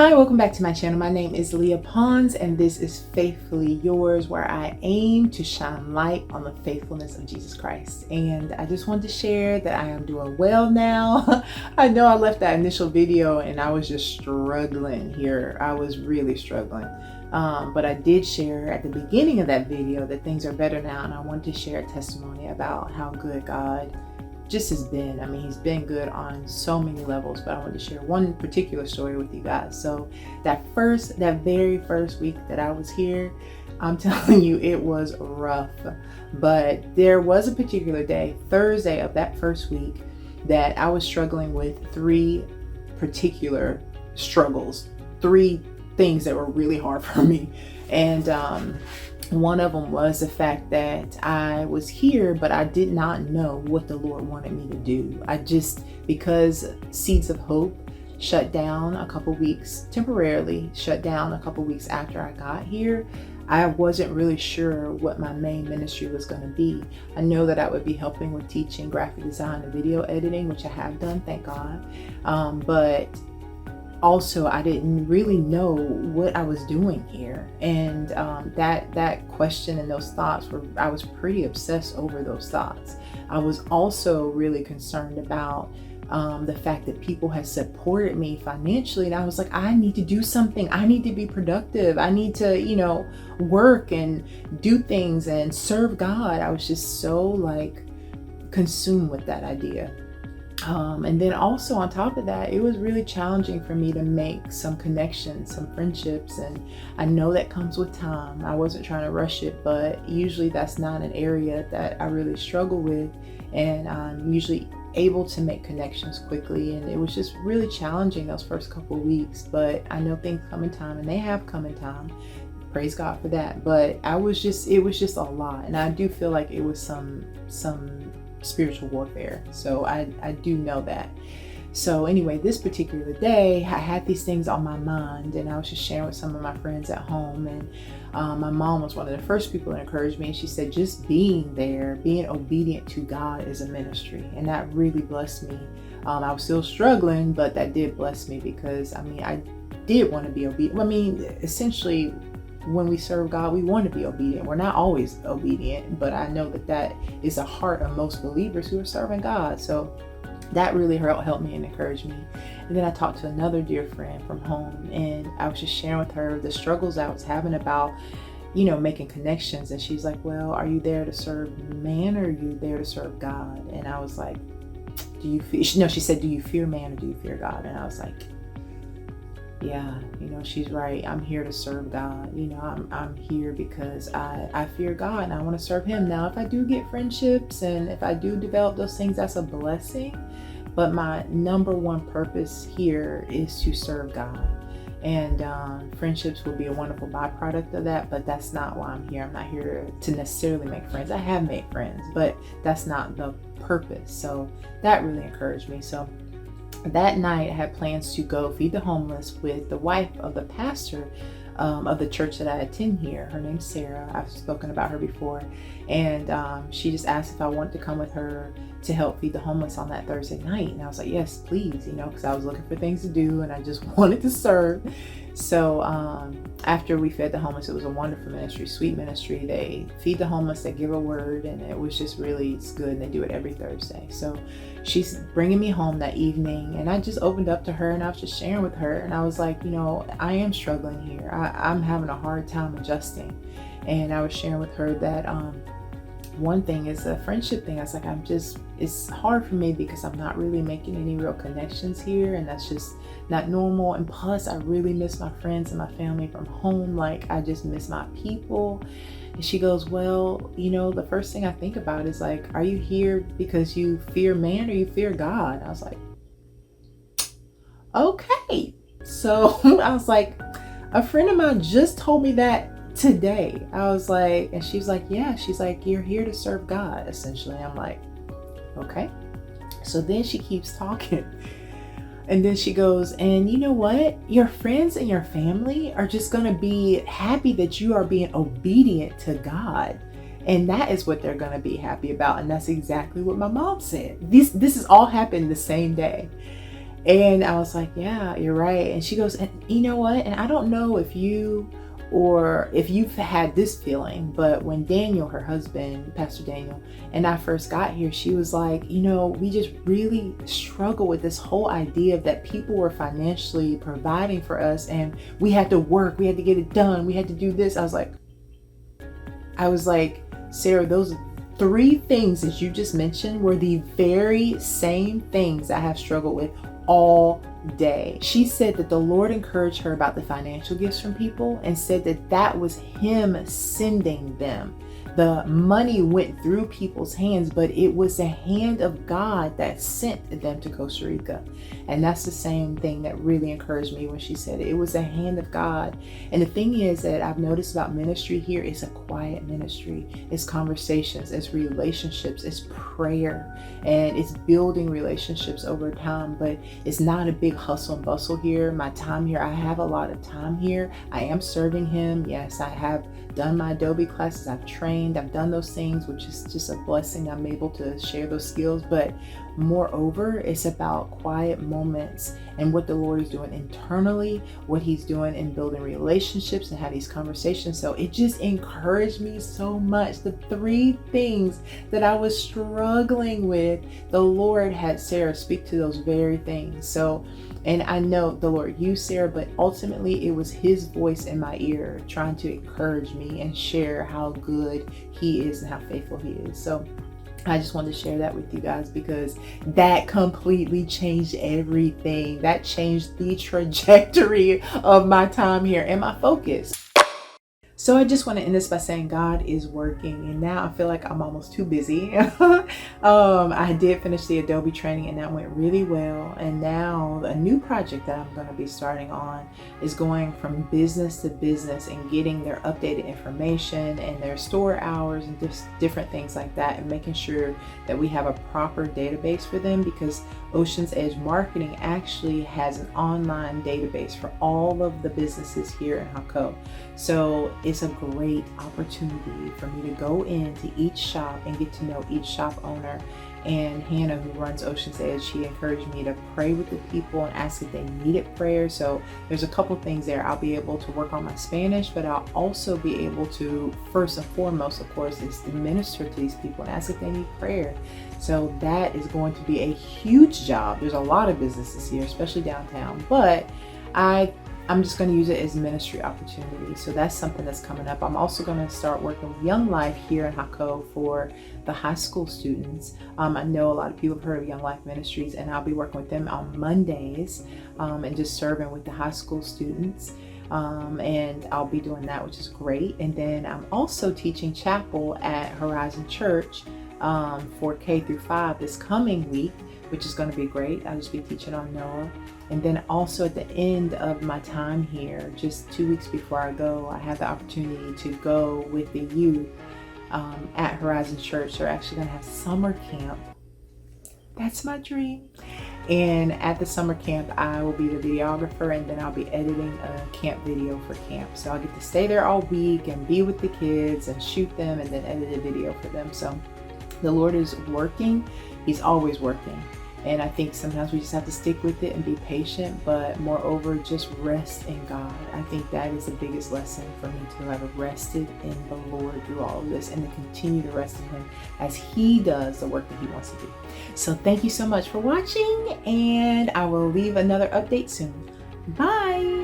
Hi, welcome back to my channel. My name is Leah Pons and this is Faithfully Yours, where I aim to shine light on the faithfulness of Jesus Christ. And I just wanted to share that I am doing well now. I know I left that initial video and I was just struggling here. I was really struggling. But I did share at the beginning of that video that things are better now, and I wanted to share a testimony about how good God just has been. I mean, he's been good on so many levels, but I wanted to share one particular story with you guys. So that very first week that I was here, I'm telling you, it was rough. But there was a particular day, Thursday of that first week, that I was struggling with three particular struggles, three things that were really hard for me. And one of them was the fact that I was here, but I did not know what the Lord wanted me to do. Because Seeds of Hope shut down temporarily shut down a couple weeks after I got here, I wasn't really sure what my main ministry was going to be. I know that I would be helping with teaching graphic design and video editing, which I have done, thank God. But also, I didn't really know what I was doing here, and that question and those thoughts I was pretty obsessed over those thoughts. I was also really concerned about the fact that people had supported me financially, and I was like, I need to do something. I need to be productive. I need to, work and do things and serve God. I was just so consumed with that idea. And then also on top of that, it was really challenging for me to make some connections, some friendships. And I know that comes with time. I wasn't trying to rush it, but usually that's not an area that I really struggle with. And I'm usually able to make connections quickly. And it was just really challenging those first couple of weeks, but I know things come in time, and they have come in time. Praise God for that. But it was just a lot. And I do feel like it was some spiritual warfare. So I do know that. So anyway, this particular day, I had these things on my mind, and I was just sharing with some of my friends at home. And my mom was one of the first people that encouraged me. And she said, just being there, being obedient to God is a ministry. And that really blessed me. I was still struggling, but that did bless me, because I did want to be obedient. Essentially, when we serve God, we want to be obedient. We're not always obedient, but I know that is a heart of most believers who are serving God. So that really helped me and encouraged me. And then I talked to another dear friend from home, and I was just sharing with her the struggles I was having about, making connections. And she's like, well, are you there to serve man, or are you there to serve God? And I was like, she said, do you fear man or do you fear God? And I was like, yeah, she's right. I'm here to serve God. I'm here because I fear God and I want to serve him. Now, if I do get friendships and if I do develop those things, that's a blessing. But my number one purpose here is to serve God. And friendships will be a wonderful byproduct of that, but that's not why I'm here. I'm not here to necessarily make friends. I have made friends, but that's not the purpose. So that really encouraged me. So that night I had plans to go feed the homeless with the wife of the pastor of the church that I attend here. Her name's Sarah. I've spoken about her before. And she just asked if I wanted to come with her to help feed the homeless on that Thursday night. And I was like, yes, please, because I was looking for things to do and I just wanted to serve. So after we fed the homeless, it was a wonderful ministry, sweet ministry. They feed the homeless, they give a word, and it was just it's good. And they do it every Thursday. So she's bringing me home that evening, and I just opened up to her and I was just sharing with her. And I was like, I am struggling here. I'm having a hard time adjusting. And I was sharing with her that one thing is a friendship thing. I was like, it's hard for me because I'm not really making any real connections here, and that's just not normal. And plus, I really miss my friends and my family from home. I just miss my people. And she goes, well, the first thing I think about is are you here because you fear man or you fear God? I was like, okay. So I was like, a friend of mine just told me that today. I was like, and she's like, yeah, she's like, you're here to serve God, essentially. I'm like, okay. So then she keeps talking. And then she goes, and you know what? Your friends and your family are just going to be happy that you are being obedient to God. And that is what they're going to be happy about. And that's exactly what my mom said. This has all happened the same day. And I was like, yeah, you're right. And she goes, and you know what? And I don't know if you or if you've had this feeling, but when Daniel, her husband, Pastor Daniel, and I first got here, she was like, we just really struggle with this whole idea of that people were financially providing for us and we had to work, we had to get it done, we had to do this. I was like, Sarah, those 3 things that you just mentioned were the very same things I have struggled with all day. She said that the Lord encouraged her about the financial gifts from people and said that that was Him sending them. The money went through people's hands, but it was the hand of God that sent them to Costa Rica. And that's the same thing that really encouraged me when she said it. It was the hand of God. And the thing is that I've noticed about ministry here is a quiet ministry. It's conversations, it's relationships, it's prayer, and it's building relationships over time. But it's not a big hustle and bustle here. My time here, I have a lot of time here. I am serving Him. Yes, I have done my Adobe classes. I've trained. I've done those things, which is just a blessing. I'm able to share those skills. But moreover, it's about quiet moments and what the Lord is doing internally, what He's doing in building relationships and have these conversations. So it just encouraged me so much. The 3 things that I was struggling with, the Lord had Sarah speak to those very things. So, and I know the Lord used Sarah, but ultimately it was His voice in my ear trying to encourage me and share how good He is and how faithful He is. So I just wanted to share that with you guys because that completely changed everything. That changed the trajectory of my time here and my focus. So I just want to end this by saying God is working, and now I feel like I'm almost too busy. I did finish the Adobe training and that went really well. And now a new project that I'm going to be starting on is going from business to business and getting their updated information and their store hours and just different things like that, and making sure that we have a proper database for them, because Ocean's Edge Marketing actually has an online database for all of the businesses here in Jaco. So it's a great opportunity for me to go into each shop and get to know each shop owner. And Hannah, who runs Ocean's Edge, she encouraged me to pray with the people and ask if they needed prayer. So there's a couple things there. I'll be able to work on my Spanish, but I'll also be able to, first and foremost, of course, is to minister to these people and ask if they need prayer. So that is going to be a huge job. There's a lot of businesses here, especially downtown, but I'm just going to use it as ministry opportunity. So that's something that's coming up. I'm also going to start working with Young Life here in Jaco for the high school students. I know a lot of people have heard of Young Life Ministries, and I'll be working with them on Mondays and just serving with the high school students. And I'll be doing that, which is great. And then I'm also teaching chapel at Horizon Church for K through 5 this coming week, which is going to be great. I'll just be teaching on Noah. And then also at the end of my time here, just 2 weeks before I go, I have the opportunity to go with the youth at Horizon Church. They're actually going to have summer camp. That's my dream. And at the summer camp, I will be the videographer, and then I'll be editing a camp video for camp. So I'll get to stay there all week and be with the kids and shoot them and then edit a video for them. So the Lord is working. He's always working. And I think sometimes we just have to stick with it and be patient, but moreover, just rest in God. I think that is the biggest lesson for me, to have rested in the Lord through all of this and to continue to rest in Him as He does the work that He wants to do. So thank you so much for watching, and I will leave another update soon. Bye.